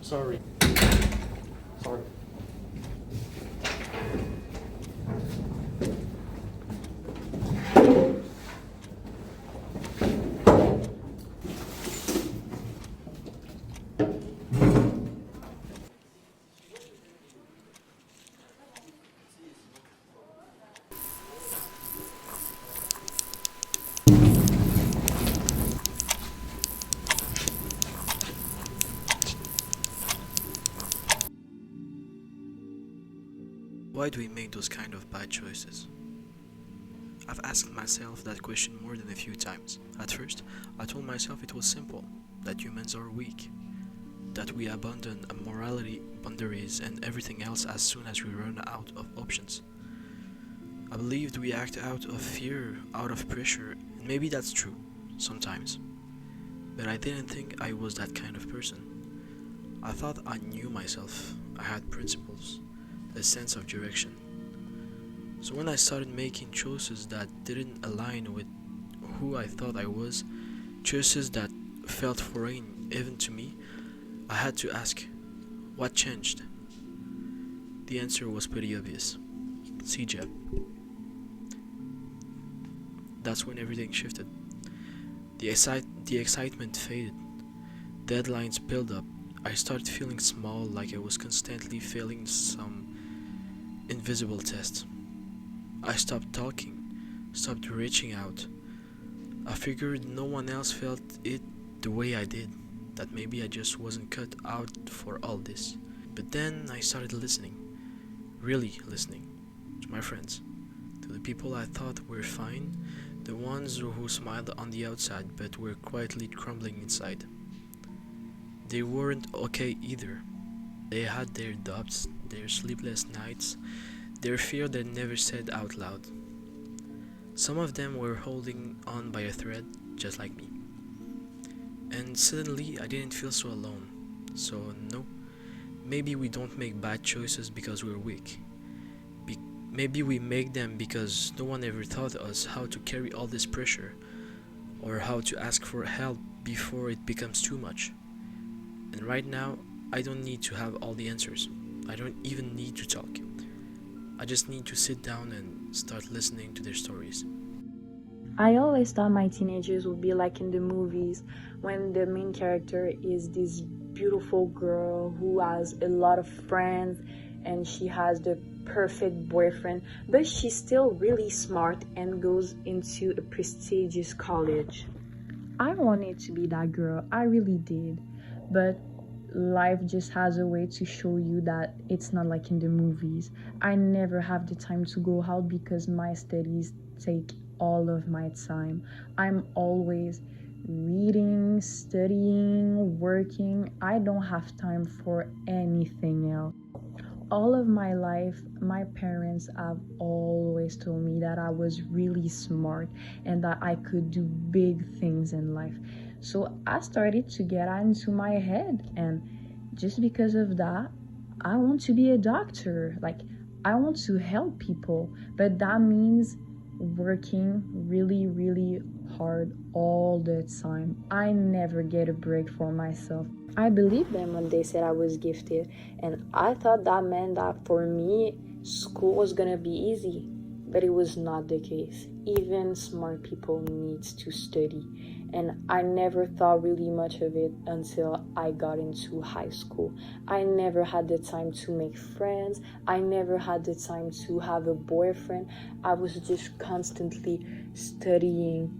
Sorry. Sorry. Why do we make those kind of bad choices? I've asked myself that question more than a few times. At first, I told myself it was simple, that humans are weak, that we abandon morality, boundaries, and everything else as soon as we run out of options. I believed we act out of fear, out of pressure, and maybe that's true, sometimes. But I didn't think I was that kind of person. I thought I knew myself, I had principles, a sense of direction. So when I started making choices that didn't align with who I thought I was, choices that felt foreign even to me, I had to ask, what changed? The answer was pretty obvious. Cégep. That's when everything shifted. The excitement faded. Deadlines built up. I started feeling small, like I was constantly failing some invisible test. I stopped talking, stopped reaching out. I figured no one else felt it the way I did, that maybe I just wasn't cut out for all this. But then I started listening, really listening, to my friends, to the people I thought were fine, the ones who smiled on the outside but were quietly crumbling inside. They weren't okay either. They had their doubts, their sleepless nights, their fear they never said out loud. Some of them were holding on by a thread, just like me. And suddenly, I didn't feel so alone. So, no, maybe we don't make bad choices because we're weak. Maybe we make them because no one ever taught us how to carry all this pressure, or how to ask for help before it becomes too much. And right now, I don't need to have all the answers. I don't even need to talk. I just need to sit down and start listening to their stories. I always thought my teenagers would be like in the movies when the main character is this beautiful girl who has a lot of friends and she has the perfect boyfriend, but she's still really smart and goes into a prestigious college. I wanted to be that girl, I really did, but life just has a way to show you that it's not like in the movies. I never have the time to go out because my studies take all of my time. I'm always reading, studying, working. I don't have time for anything else. All of my life, my parents have always told me that I was really smart and that I could do big things in life. So I started to get into my head, and just because of that, I want to be a doctor. Like, I want to help people, but that means working really, really hard all the time. I never get a break for myself. I believed them when they said I was gifted, and I thought that meant that for me, school was gonna be easy, but it was not the case. Even smart people need to study, and I never thought really much of it until I got into high school. I never had the time to make friends. I never had the time to have a boyfriend. I was just constantly studying,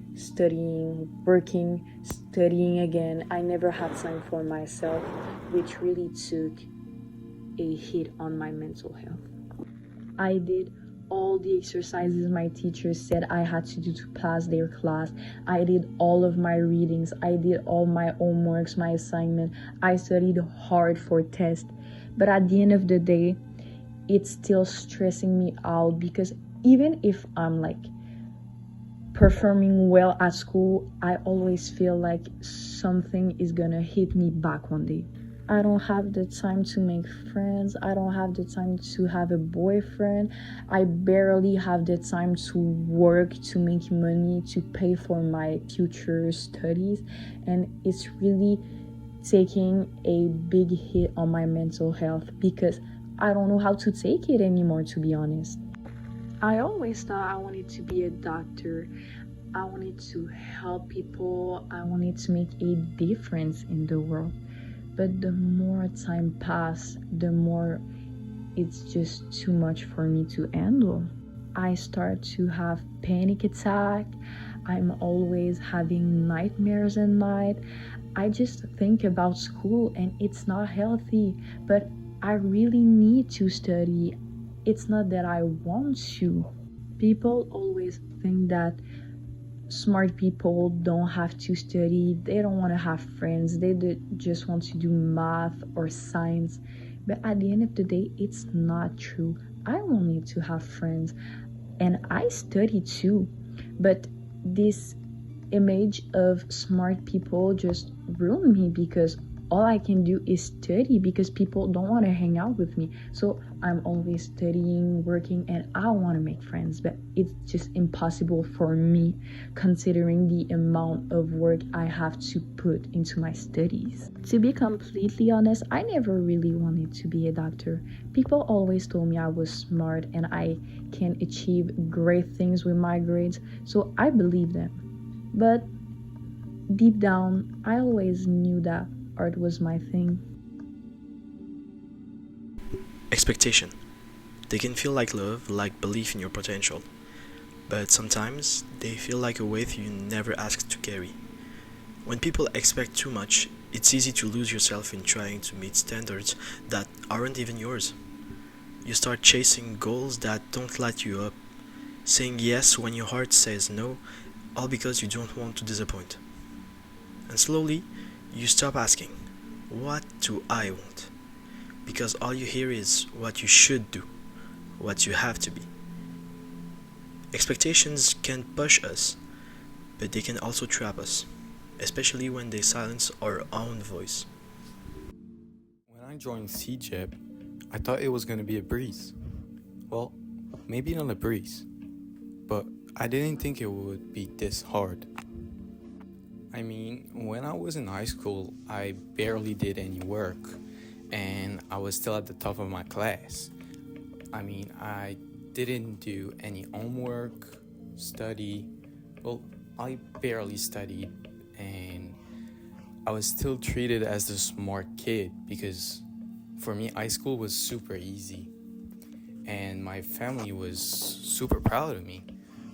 working, studying again. I never had time for myself, which really took a hit on my mental health. I did all the exercises my teachers said I had to do to pass their class. I did all of my readings. I did all my homeworks, my assignment. I studied hard for tests. But at the end of the day, it's still stressing me out because even if I'm like performing well at school, I always feel like something is gonna hit me back one day. I don't have the time to make friends. I don't have the time to have a boyfriend. I barely have the time to work, to make money, to pay for my future studies. And it's really taking a big hit on my mental health because I don't know how to take it anymore, to be honest. I always thought I wanted to be a doctor. I wanted to help people. I wanted to make a difference in the world. But the more time passed, the more it's just too much for me to handle. I start to have panic attack. I'm always having nightmares at night. I just think about school and it's not healthy, but I really need to study. It's not that I want to. People always think that smart people don't have to study, they don't want to have friends, they just want to do math or science. But at the end of the day, it's not true. I don't need to have friends, and I study too. But this image of smart people just ruined me because all I can do is study because people don't want to hang out with me. So I'm always studying, working, and I want to make friends, but it's just impossible for me considering the amount of work I have to put into my studies. To be completely honest, I never really wanted to be a doctor. People always told me I was smart and I can achieve great things with my grades, so I believed them. But deep down, I always knew that art was my thing. Expectation. They can feel like love, like belief in your potential, but sometimes they feel like a weight you never asked to carry. When people expect too much, it's easy to lose yourself in trying to meet standards that aren't even yours. You start chasing goals that don't light you up, saying yes when your heart says no, all because you don't want to disappoint. And slowly, you stop asking, what do I want? Because all you hear is what you should do, what you have to be. Expectations can push us, but they can also trap us, especially when they silence our own voice. When I joined Cégep, I thought it was going to be a breeze. Well, maybe not a breeze, but I didn't think it would be this hard. I mean, when I was in high school, I barely did any work, and I was still at the top of my class. I mean, I didn't do any homework, study. Well, I barely studied, and I was still treated as the smart kid because for me, high school was super easy, and my family was super proud of me,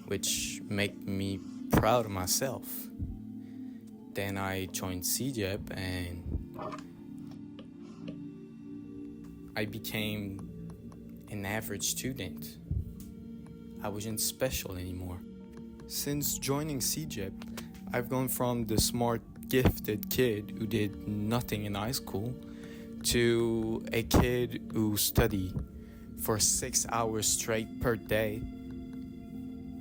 which made me proud of myself. Then I joined Cégep and I became an average student. I wasn't special anymore. Since joining Cégep, I've gone from the smart, gifted kid who did nothing in high school to a kid who studied for 6 hours straight per day,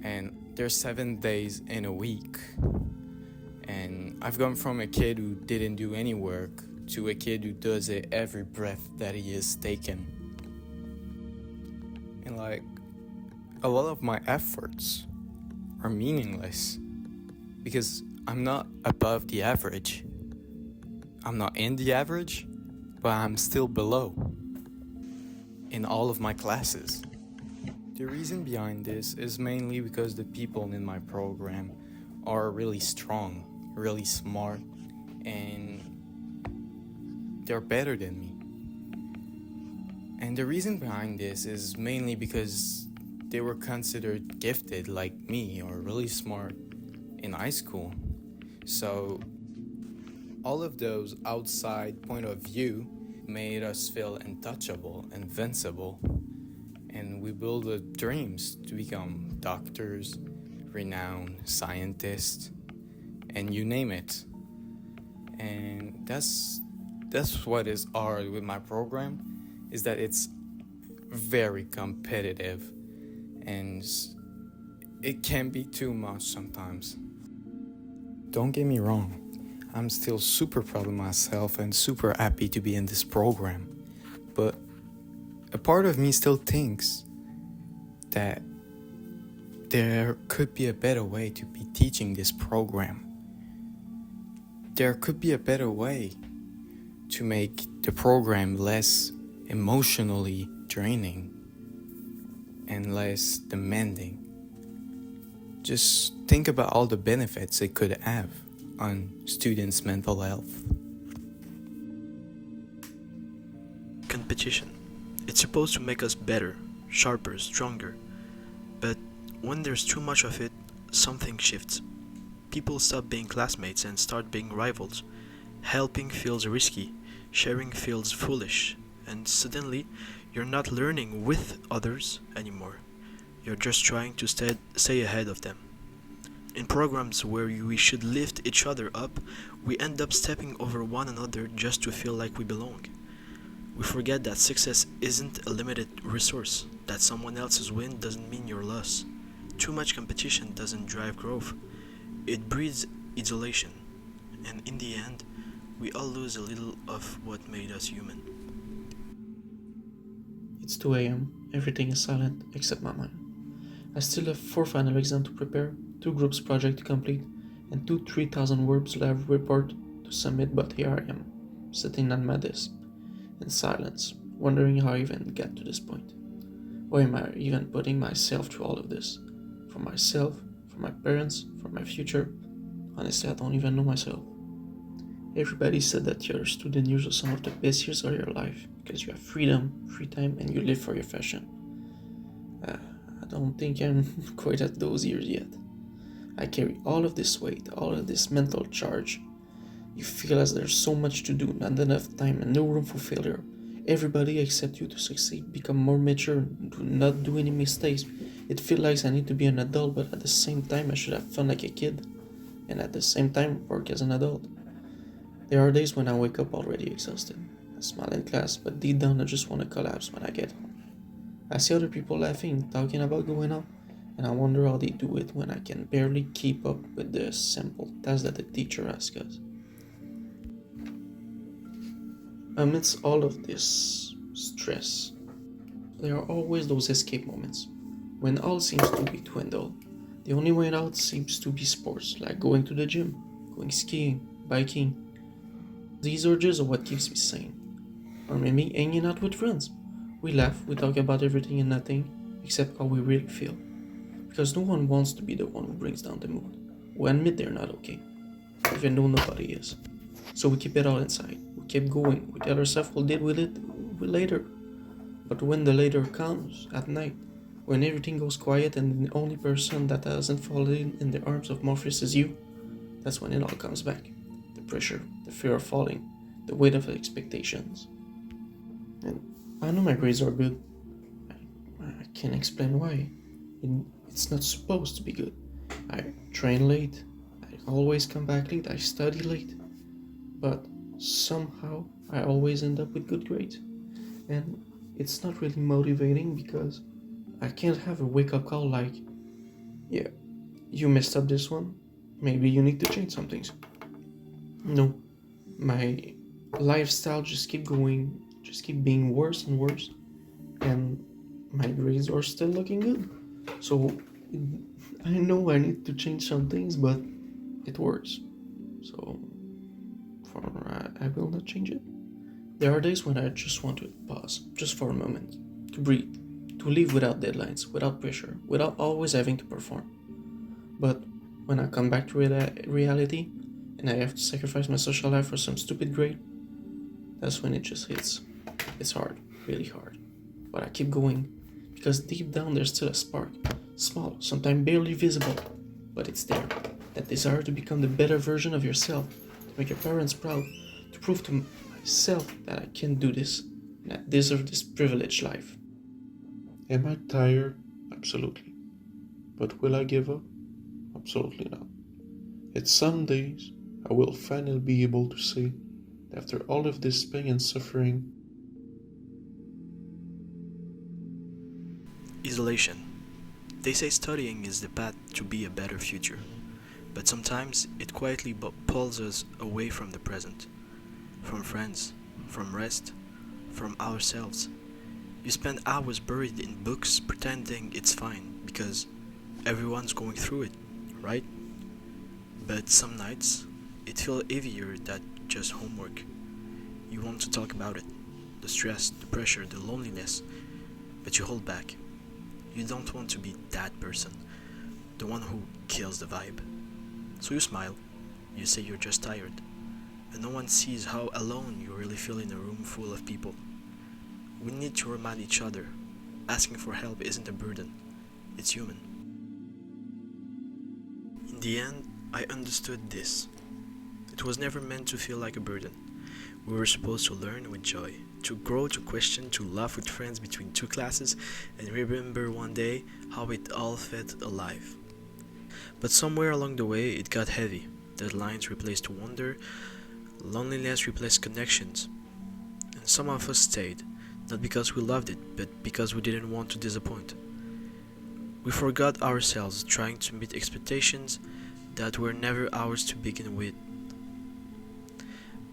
and there's 7 days in a week. And I've gone from a kid who didn't do any work to a kid who does it every breath that he is taken. And a lot of my efforts are meaningless because I'm not above the average. I'm not in the average, but I'm still below in all of my classes. The reason behind this is mainly because the people in my program are really strong, really smart, and they're better than me. And the reason behind this is mainly because they were considered gifted like me or really smart in high school. So all of those outside point of view made us feel untouchable, invincible, and we built our dreams to become doctors, renowned scientists, and you name it. And that's what is hard with my program, is that it's very competitive and it can be too much sometimes. Don't get me wrong, I'm still super proud of myself and super happy to be in this program, but a part of me still thinks that there could be a better way to be teaching this program. There could be a better way to make the program less emotionally draining and less demanding. Just think about all the benefits it could have on students' mental health. Competition. It's supposed to make us better, sharper, stronger. But when there's too much of it, something shifts. People stop being classmates and start being rivals. Helping feels risky, sharing feels foolish, and suddenly you're not learning with others anymore. You're just trying to stay ahead of them. In programs where we should lift each other up, we end up stepping over one another just to feel like we belong. We forget that success isn't a limited resource, that someone else's win doesn't mean your loss. Too much competition doesn't drive growth, it breeds isolation, and in the end, we all lose a little of what made us human. It's 2 a.m. Everything is silent except my mind. I still have 4 final exams to prepare, 2 groups project to complete, and 2 3,000 words lab report to submit, but here I am, sitting at my desk, in silence, wondering how I even got to this point. Why am I even putting myself through all of this? For myself, for my parents, for my future? Honestly, I don't even know myself. Everybody said that your student years are some of the best years of your life because you have freedom, free time, and you live for your passion. I don't think I'm quite at those years yet. I carry all of this weight, all of this mental charge. You feel as there's so much to do, not enough time, and no room for failure. Everybody except you to succeed, become more mature, do not do any mistakes. It feels like I need to be an adult, but at the same time I should have fun like a kid, and at the same time work as an adult. There are days when I wake up already exhausted. I smile in class, but deep down I just want to collapse when I get home. I see other people laughing, talking about going out, and I wonder how they do it when I can barely keep up with the simple tasks that the teacher asks us. Amidst all of this stress, there are always those escape moments, when all seems to be dwindled. The only way out seems to be sports, like going to the gym, going skiing, biking. These urges are what keeps me sane. Or maybe hanging out with friends. We laugh, we talk about everything and nothing, except how we really feel. Because no one wants to be the one who brings down the mood, who admit they're not okay, even though nobody is. So we keep it all inside. We keep going. We tell ourselves we'll deal with it later. But when the later comes, at night, when everything goes quiet and the only person that hasn't fallen in the arms of Morpheus is you, that's when it all comes back. The pressure, the fear of falling, the weight of expectations. And I know my grades are good. I can't explain why. It's not supposed to be good. I train late. I always come back late. I study late. But somehow I always end up with good grades. And it's not really motivating because I can't have a wake-up call like, yeah, you messed up this one. Maybe you need to change some things. No, my lifestyle just keep being worse and worse, and my grades are still looking good. So I know I need to change some things, but it works. So I will not change it. There are days when I just want to pause, just for a moment, to breathe, to live without deadlines, without pressure, without always having to perform. But when I come back to reality, and I have to sacrifice my social life for some stupid grade, that's when it just hits. It's hard, really hard. But I keep going, because deep down there's still a spark, small, sometimes barely visible, but it's there. That desire to become the better version of yourself, to make your parents proud, to prove to myself that I can do this, and I deserve this privileged life. Am I tired? Absolutely. But will I give up? Absolutely not. Yet some days I will finally be able to say that after all of this pain and suffering, Isolation. They say studying is the path to be a better future, but sometimes it quietly pulls us away from the present, from friends, from rest, from ourselves. You spend hours buried in books pretending it's fine because everyone's going through it, right? But some nights it feels heavier than just homework. You want to talk about it. The stress, the pressure, the loneliness. But you hold back. You don't want to be that person. The one who kills the vibe. So you smile. You say you're just tired. And no one sees how alone you really feel in a room full of people. We need to remind each other. Asking for help isn't a burden. It's human. In the end, I understood this. It was never meant to feel like a burden. We were supposed to learn with joy, to grow, to question, to laugh with friends between two classes, and remember one day how it all felt alive. But somewhere along the way, it got heavy. Deadlines replaced wonder, loneliness replaced connections. And some of us stayed, not because we loved it, but because we didn't want to disappoint. We forgot ourselves trying to meet expectations that were never ours to begin with.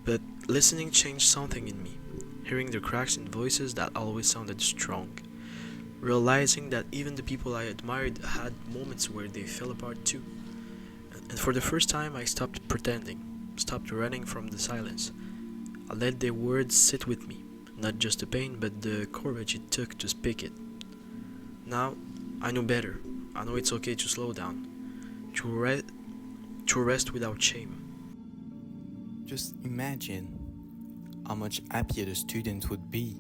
But listening changed something in me, hearing the cracks in voices that always sounded strong, realizing that even the people I admired had moments where they fell apart too. And for the first time I stopped pretending, stopped running from the silence. I let their words sit with me, not just the pain but the courage it took to speak it. Now, I know better. I know it's okay to slow down, to rest without shame. Just imagine how much happier the students would be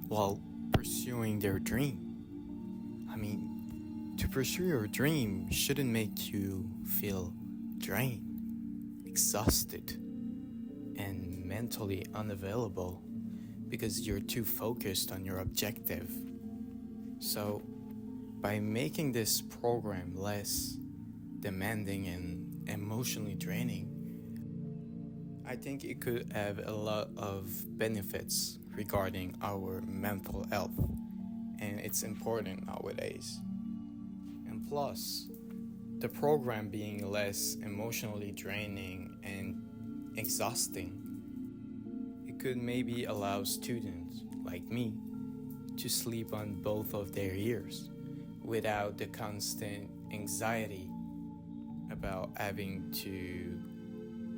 while pursuing their dream. I mean, to pursue your dream shouldn't make you feel drained, exhausted, and mentally unavailable because you're too focused on your objective. So, by making this program less demanding and emotionally draining, I think it could have a lot of benefits regarding our mental health, and it's important nowadays. And plus, the program being less emotionally draining and exhausting, it could maybe allow students like me to sleep on both of their ears without the constant anxiety about having to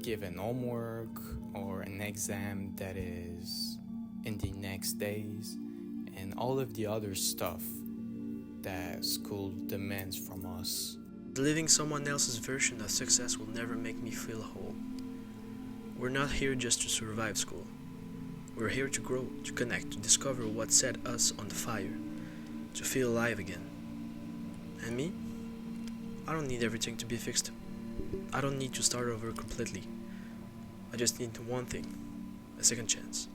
give an homework or an exam that is in the next days and all of the other stuff that school demands from us. Living someone else's version of success will never make me feel whole. We're not here just to survive school. We're here to grow, to connect, to discover what set us on fire, to feel alive again. And me? I don't need everything to be fixed. I don't need to start over completely. I just need one thing, a second chance.